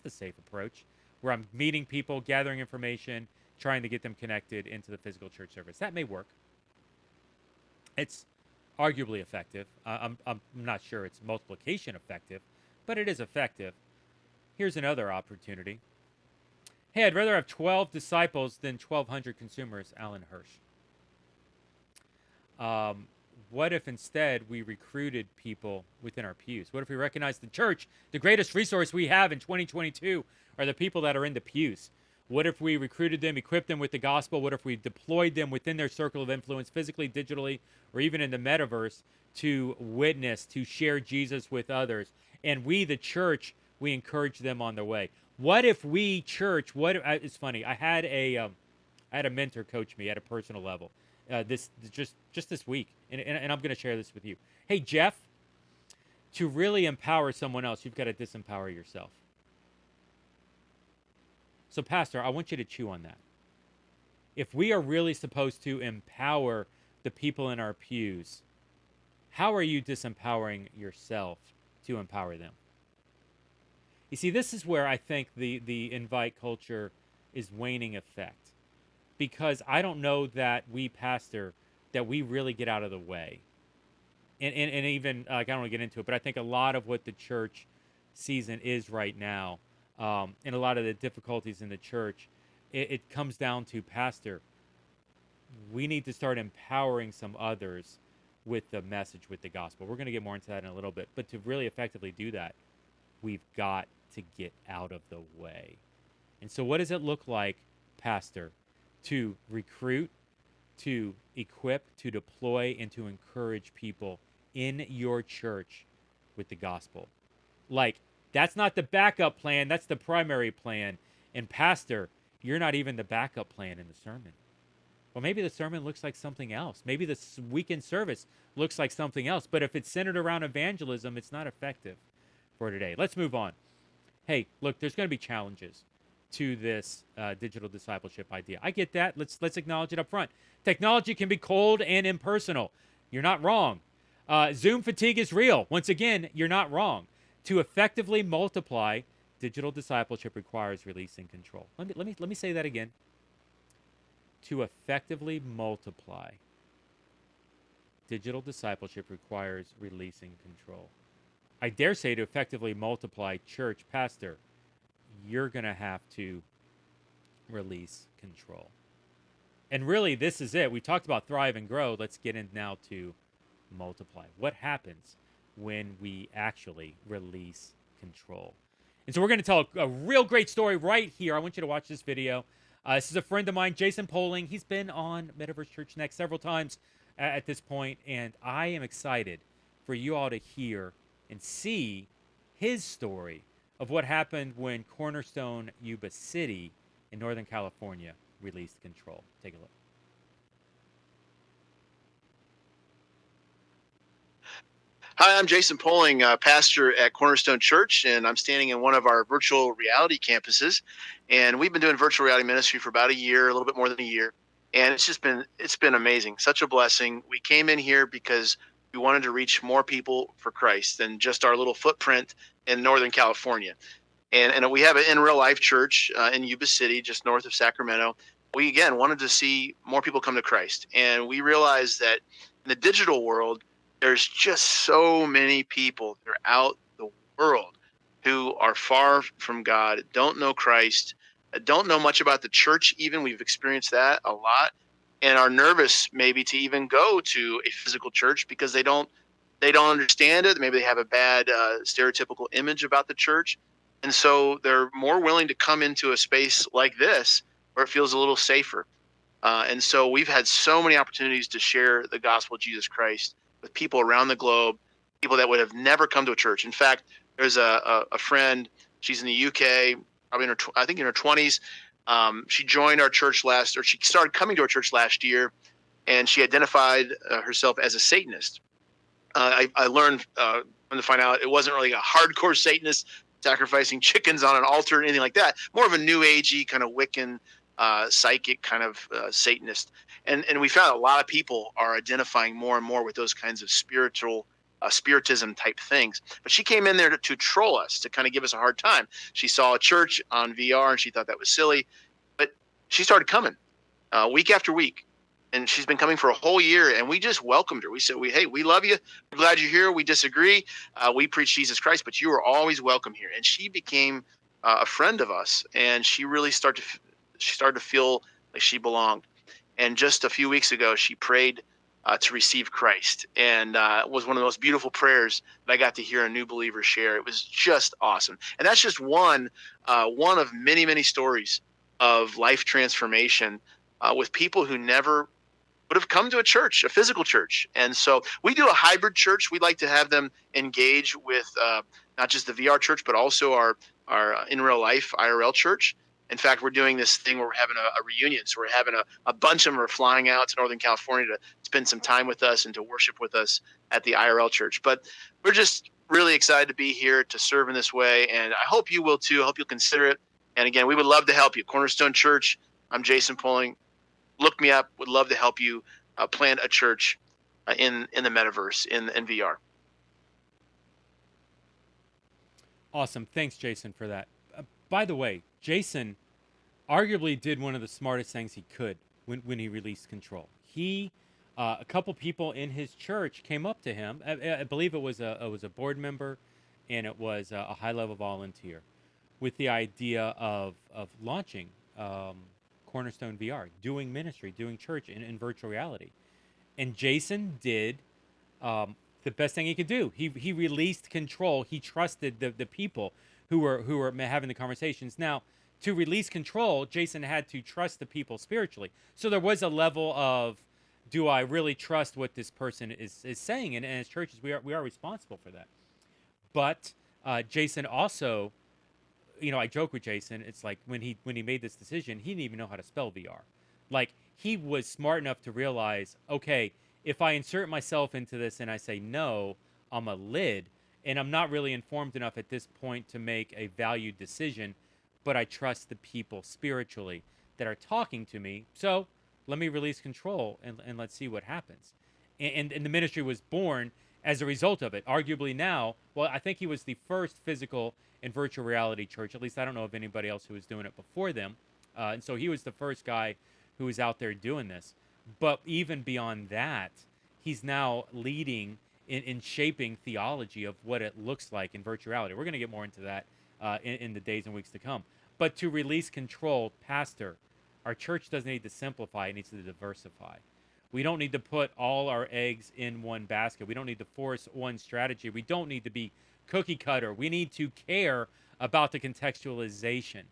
the safe approach, where I'm meeting people, gathering information, trying to get them connected into the physical church service. That may work. It's arguably effective. I'm not sure it's multiplication effective, but it is effective. Here's another opportunity. Hey, I'd rather have 12 disciples than 1,200 consumers, Alan Hirsch. What if instead we recruited people within our pews? What if we recognized the church, the greatest resource we have in 2022 are the people that are in the pews? What if we recruited them, equipped them with the gospel? What if we deployed them within their circle of influence, physically, digitally, or even in the metaverse, to witness, to share Jesus with others? And we, the church, we encourage them on their way. What if we, church? It's funny. I had a mentor coach me at a personal level. This just this week, and I'm going to share this with you. Hey, Jeff, to really empower someone else, you've got to disempower yourself. So, Pastor, I want you to chew on that. If we are really supposed to empower the people in our pews, how are you disempowering yourself to empower them? You see, this is where I think the invite culture is waning effect, because I don't know that we, pastor, that we really get out of the way. And even, I don't want to get into it, but I think a lot of what the church season is right now, and a lot of the difficulties in the church, it comes down to, pastor, we need to start empowering some others with the message, with the gospel. We're going to get more into that in a little bit. But to really effectively do that, we've got to get out of the way. And so what does it look like, pastor, to recruit, to equip, to deploy, and to encourage people in your church with the gospel? Like, that's not the backup plan, that's the primary plan. And pastor, you're not even the backup plan in the sermon. Well, maybe the sermon looks like something else. Maybe the weekend service looks like something else. But if it's centered around evangelism, it's not effective for today. Let's move on. Hey, look, there's going to be challenges to this digital discipleship idea. I get that. Let's acknowledge it up front. Technology can be cold and impersonal. You're not wrong. Zoom fatigue is real. Once again, you're not wrong. To effectively multiply, digital discipleship requires releasing control. Let me say that again. To effectively multiply, digital discipleship requires releasing control. I dare say, to effectively multiply, church, pastor, you're going to have to release control. And really, this is it. We talked about thrive and grow. Let's get in now to multiply. What happens when we actually release control? And so we're going to tell a real great story right here. I want you to watch this video. This is a friend of mine, Jason Poling. He's been on Metaverse Church NEXT several times at this point, and I am excited for you all to hear and see his story of what happened when Cornerstone Yuba City in Northern California released control. Take a look. Hi, I'm Jason Poling, pastor at Cornerstone Church, and I'm standing in one of our virtual reality campuses. And we've been doing virtual reality ministry for about a year, a little bit more than a year. And it's been amazing, such a blessing. We came in here because we wanted to reach more people for Christ than just our little footprint in Northern California. And we have an in real life church in Yuba City, just north of Sacramento. We, again, wanted to see more people come to Christ. And we realized that in the digital world, there's just so many people throughout the world who are far from God, don't know Christ, don't know much about the church even. We've experienced that a lot, and are nervous maybe to even go to a physical church because they don't understand it. Maybe they have a bad stereotypical image about the church. And so they're more willing to come into a space like this where it feels a little safer. And so we've had so many opportunities to share the gospel of Jesus Christ with people around the globe, people that would have never come to a church. In fact, there's a friend, she's in the UK, probably in her 20s. She joined our church she started coming to our church last year, and she identified herself as a Satanist. I learned to find out it wasn't really a hardcore Satanist sacrificing chickens on an altar or anything like that. More of a new agey kind of Wiccan, psychic kind of Satanist. And we found a lot of people are identifying more and more with those kinds of spiritism type things. But she came in there to troll us, to kind of give us a hard time. She saw a church on VR and she thought that was silly. But she started coming week after week. And she's been coming for a whole year, and we just welcomed her. We said, hey, we love you. We're glad you're here. We disagree. We preach Jesus Christ, but you are always welcome here. And she became a friend of us, and she really started to feel like she belonged. And just a few weeks ago, she prayed to receive Christ, and it was one of the most beautiful prayers that I got to hear a new believer share. It was just awesome. And that's just one of many, many stories of life transformation with people who never would have come to a church, a physical church. And so we do a hybrid church. We like to have them engage with not just the VR church, but also our in real life IRL church. In fact, we're doing this thing where we're having a reunion. So we're having a bunch of them are flying out to Northern California to spend some time with us and to worship with us at the IRL church. But we're just really excited to be here to serve in this way. And I hope you will too. I hope you'll consider it. And again, we would love to help you. Cornerstone Church. I'm Jason Pulling. Look me up. Would love to help you plant a church in the metaverse in VR. Awesome. Thanks, Jason, for that. By the way, Jason arguably did one of the smartest things he could when he released control. A couple people in his church came up to him. I believe it was a board member, and it was a high level volunteer, with the idea of launching Cornerstone VR, doing ministry, doing church in virtual reality. And Jason did the best thing he could do. He released control. He trusted the people who were having the conversations. Now, to release control, Jason had to trust the people spiritually. So there was a level of, do I really trust what this person is saying? And as churches, we are responsible for that. But Jason also, I joke with Jason. It's like when he made this decision, he didn't even know how to spell VR. Like, he was smart enough to realize, okay, if I insert myself into this and I say no, I'm a lid, and I'm not really informed enough at this point to make a valued decision, but I trust the people spiritually that are talking to me. So let me release control and let's see what happens. And the ministry was born as a result of it. Arguably now, well, I think he was the first physical and virtual reality church. At least I don't know of anybody else who was doing it before them. And so he was the first guy who was out there doing this. But even beyond that, he's now leading in shaping theology of what it looks like in virtual reality. We're going to get more into that in the days and weeks to come. But to release control, pastor, our church doesn't need to simplify, it needs to diversify. We don't need to put all our eggs in one basket. We don't need to force one strategy. We don't need to be cookie cutter. We need to care about the contextualization.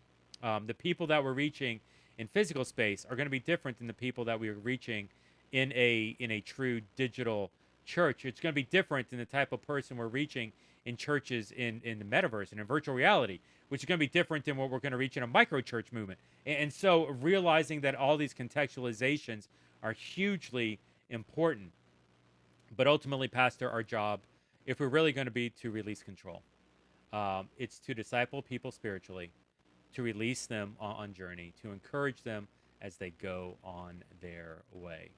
The people that we're reaching in physical space are going to be different than the people that we are reaching in a true digital church. It's going to be different than the type of person we're reaching in churches in the metaverse and in virtual reality, which is going to be different than what we're going to reach in a micro church movement. And so realizing that all these contextualizations are hugely important. But ultimately, pastor, our job, if we're really going to be to release control, it's to disciple people spiritually, to release them on journey, to encourage them as they go on their way.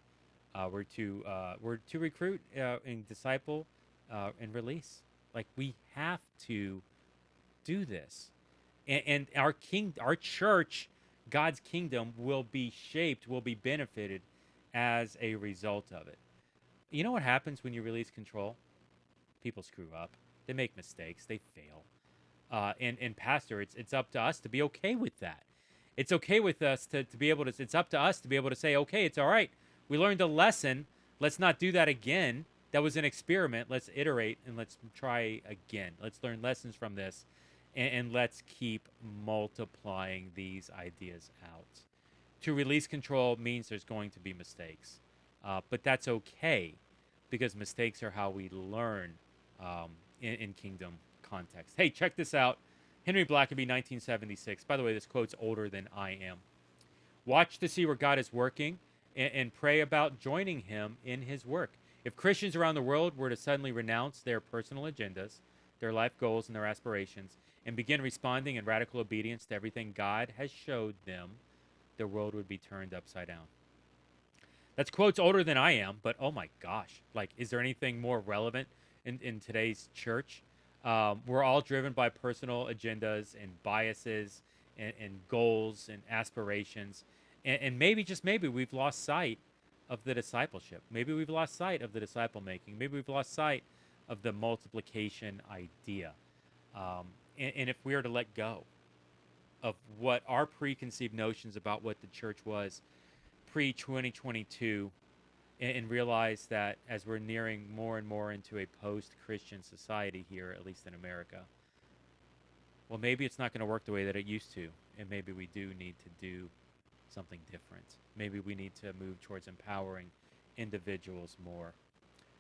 We're to recruit and disciple and release. Like, we have to do this, and our church, God's kingdom, will be shaped, will be benefited as a result of it. You know what happens when you release control? People screw up. They make mistakes. They fail. And pastor, it's up to us to be okay with that. It's okay with us to be able to, it's up to us to be able to say, okay, it's all right. We learned a lesson. Let's not do that again. That was an experiment. Let's iterate and let's try again. Let's learn lessons from this and let's keep multiplying these ideas out. To release control means there's going to be mistakes. But that's okay, because mistakes are how we learn in kingdom context. Hey, check this out. Henry Blackaby, 1976. By the way, this quote's older than I am. Watch to see where God is working and pray about joining him in his work. If Christians around the world were to suddenly renounce their personal agendas, their life goals, and their aspirations, and begin responding in radical obedience to everything God has showed them, the world would be turned upside down. That's quotes older than I am, but oh my gosh. Like, is there anything more relevant in today's church? We're all driven by personal agendas and biases and goals and aspirations. And maybe, just maybe, we've lost sight of the discipleship. Maybe we've lost sight of the disciple making. Maybe we've lost sight of the multiplication idea. And if we are to let go of what our preconceived notions about what the church was pre-2022 and realize that as we're nearing more and more into a post-Christian society here, at least in America, well, maybe it's not going to work the way that it used to. and maybe we do need to do something different. Maybe we need to move towards empowering individuals more,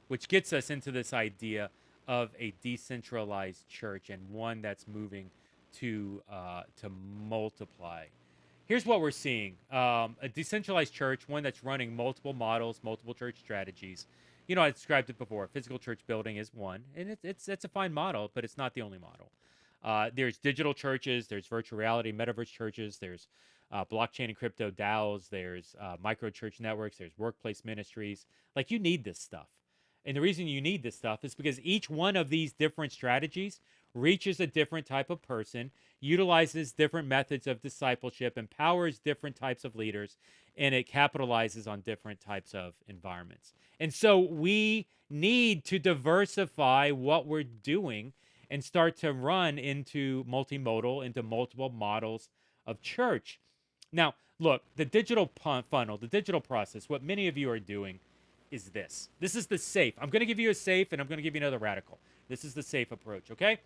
which gets us into this idea of a decentralized church and one that's moving to multiply. Here's what we're seeing: a decentralized church, one that's running multiple models, multiple church strategies. You know, I described it before. Physical church building is one, and it's a fine model, but it's not the only model. There's digital churches, there's virtual reality, metaverse churches, there's blockchain and crypto DAOs, there's micro church networks, there's workplace ministries. Like, you need this stuff. And the reason you need this stuff is because each one of these different strategies reaches a different type of person, utilizes different methods of discipleship, empowers different types of leaders, and it capitalizes on different types of environments. And so we need to diversify what we're doing and start to run into multimodal, into multiple models of church. Now, look, the digital funnel, the digital process, what many of you are doing is this. This is the safe. I'm going to give you a safe, and I'm going to give you another radical. This is the safe approach, okay?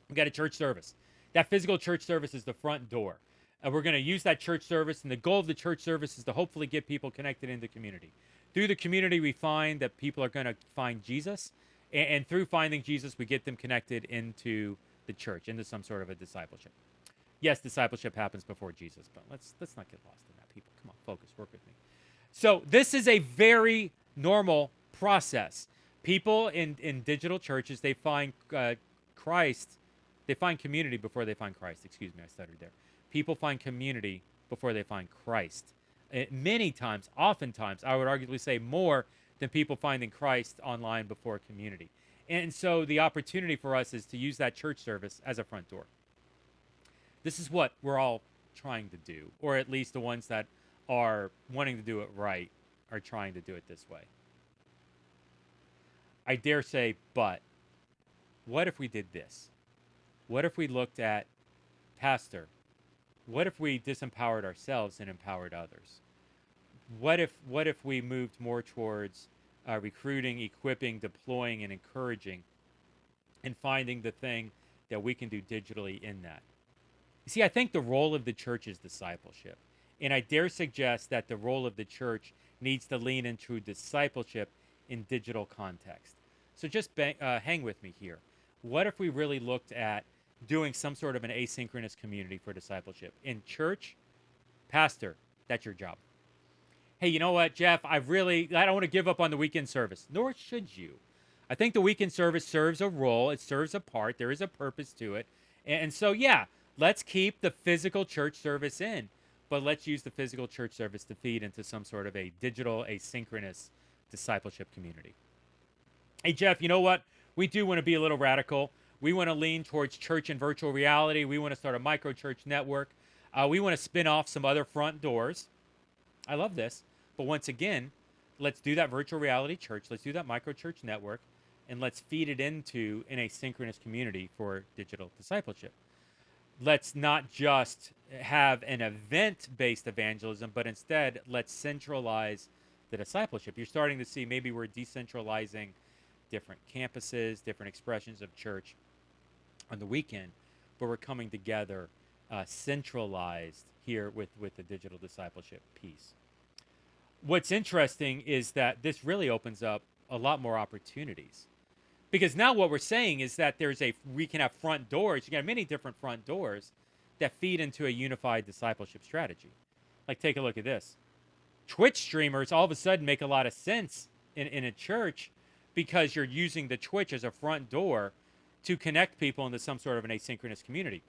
We got a church service. That physical church service is the front door. And we're going to use that church service, and the goal of the church service is to hopefully get people connected in the community. Through the community, we find that people are going to find Jesus, and through finding Jesus, we get them connected into the church, into some sort of a discipleship. Yes, discipleship happens before Jesus, but let's not get lost in that, people. Come on, focus, work with me. So this is a very normal process. People in digital churches, they find Christ, they find community before they find Christ. Excuse me, I stuttered there. People find community before they find Christ. Many times, oftentimes, I would arguably say more than people finding Christ online before community. And so the opportunity for us is to use that church service as a front door. This is what we're all trying to do, or at least the ones that are wanting to do it right are trying to do it this way. I dare say, but what if we did this? What if we looked at, Pastor, what if we disempowered ourselves and empowered others? What if we moved more towards recruiting, equipping, deploying, and encouraging, and finding the thing that we can do digitally in that? You see, I think the role of the church is discipleship. And I dare suggest that the role of the church needs to lean into discipleship in digital context. So just hang with me here. What if we really looked at doing some sort of an asynchronous community for discipleship? In church, pastor, that's your job. Hey, you know what, Jeff? I don't want to give up on the weekend service. Nor should you. I think the weekend service serves a role. It serves a part. There is a purpose to it. And so, yeah, let's keep the physical church service in. But let's use the physical church service to feed into some sort of a digital, asynchronous discipleship community. Hey, Jeff, you know what? We do want to be a little radical. We want to lean towards church and virtual reality. We want to start a micro church network. We want to spin off some other front doors. I love this. But once again, let's do that virtual reality church. Let's do that micro church network. And let's feed it into an asynchronous community for digital discipleship. Let's not just have an event-based evangelism, but instead let's centralize the discipleship. You're starting to see maybe we're decentralizing different campuses, different expressions of church on the weekend, but we're coming together centralized here with the digital discipleship piece. What's interesting is that this really opens up a lot more opportunities. Because now what we're saying is that we can have front doors. You can have many different front doors that feed into a unified discipleship strategy. Like, take a look at this. Twitch streamers all of a sudden make a lot of sense in a church because you're using the Twitch as a front door to connect people into some sort of an asynchronous community.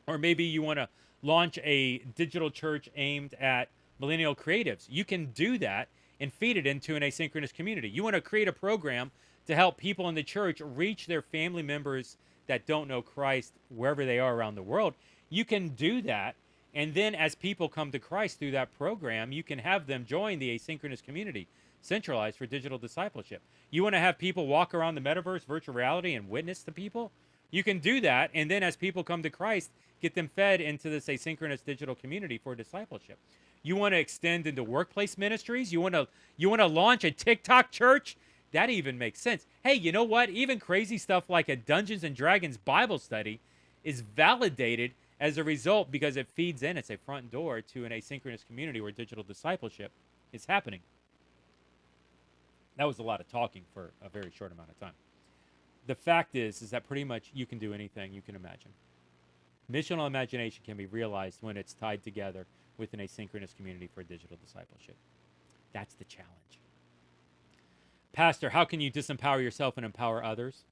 Or maybe you want to launch a digital church aimed at millennial creatives. You can do that and feed it into an asynchronous community. You want to create a program to help people in the church reach their family members that don't know Christ wherever they are around the world. You can do that, and then as people come to Christ through that program, you can have them join the asynchronous community, centralized for digital discipleship. You want to have people walk around the metaverse, virtual reality, and witness to people? You can do that, and then as people come to Christ, get them fed into this asynchronous digital community for discipleship. You want to extend into workplace ministries? You want to launch a TikTok church? That even makes sense. Hey, you know what? Even crazy stuff like a Dungeons and Dragons Bible study is validated As a result, because it feeds in, it's a front door to an asynchronous community where digital discipleship is happening. That was a lot of talking for a very short amount of time. The fact is that pretty much you can do anything you can imagine. Missional imagination can be realized when it's tied together with an asynchronous community for digital discipleship. That's the challenge. Pastor, how can you disempower yourself and empower others?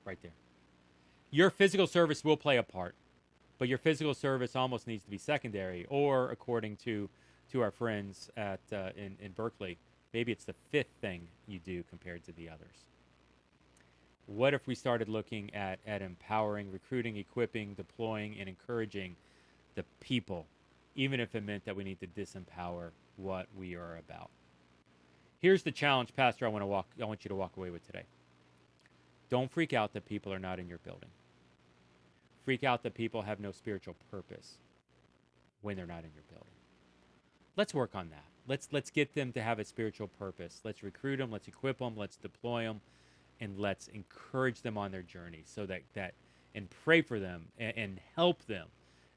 Right there. Your physical service will play a part, but your physical service almost needs to be secondary, or according to our friends at in Berkeley, maybe it's the fifth thing you do compared to the others. What if we started looking at empowering, recruiting, equipping, deploying, and encouraging the people, even if it meant that we need to disempower what we are about? Here's the challenge, Pastor, I want you to walk away with today. Don't freak out that people are not in your building. Freak out that people have no spiritual purpose when they're not in your building. Let's work on that. Let's get them to have a spiritual purpose. Let's recruit them, let's equip them, let's deploy them, and let's encourage them on their journey so that and pray for them and help them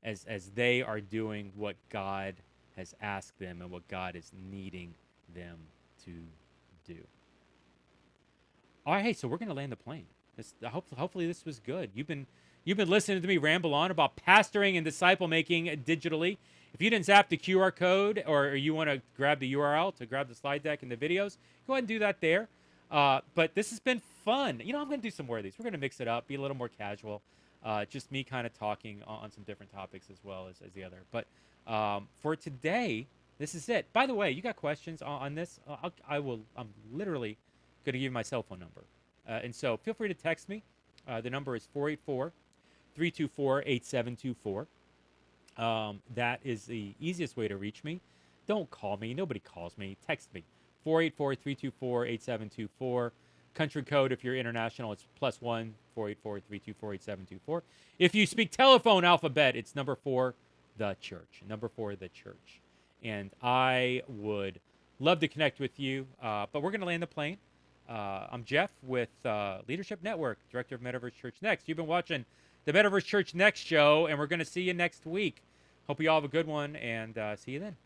as they are doing what God has asked them and what God is needing them to do. All right, hey, so we're going to land the plane. Hopefully this was good. You've been listening to me ramble on about pastoring and disciple making digitally. If you didn't zap the QR code or you want to grab the URL to grab the slide deck and the videos, go ahead and do that there. But this has been fun. I'm going to do some more of these. We're going to mix it up, be a little more casual. Just me kind of talking on some different topics as well as the other. But for today, this is it. By the way, you got questions on this? I'm literally going to give you my cell phone number. And so feel free to text me. The number is 484-324-8724. That is the easiest way to reach me. Don't call me. Nobody calls me. Text me. 484-324-8724. Country code, if you're international, it's +1 484-324-8724. If you speak telephone alphabet, it's number 4, the church. Number 4, the church. And I would love to connect with you, but we're going to land the plane. I'm Jeff with Leadership Network, Director of Metaverse Church NEXT. You've been watching the Metaverse Church NEXT show, and we're going to see you next week. Hope you all have a good one, and see you then.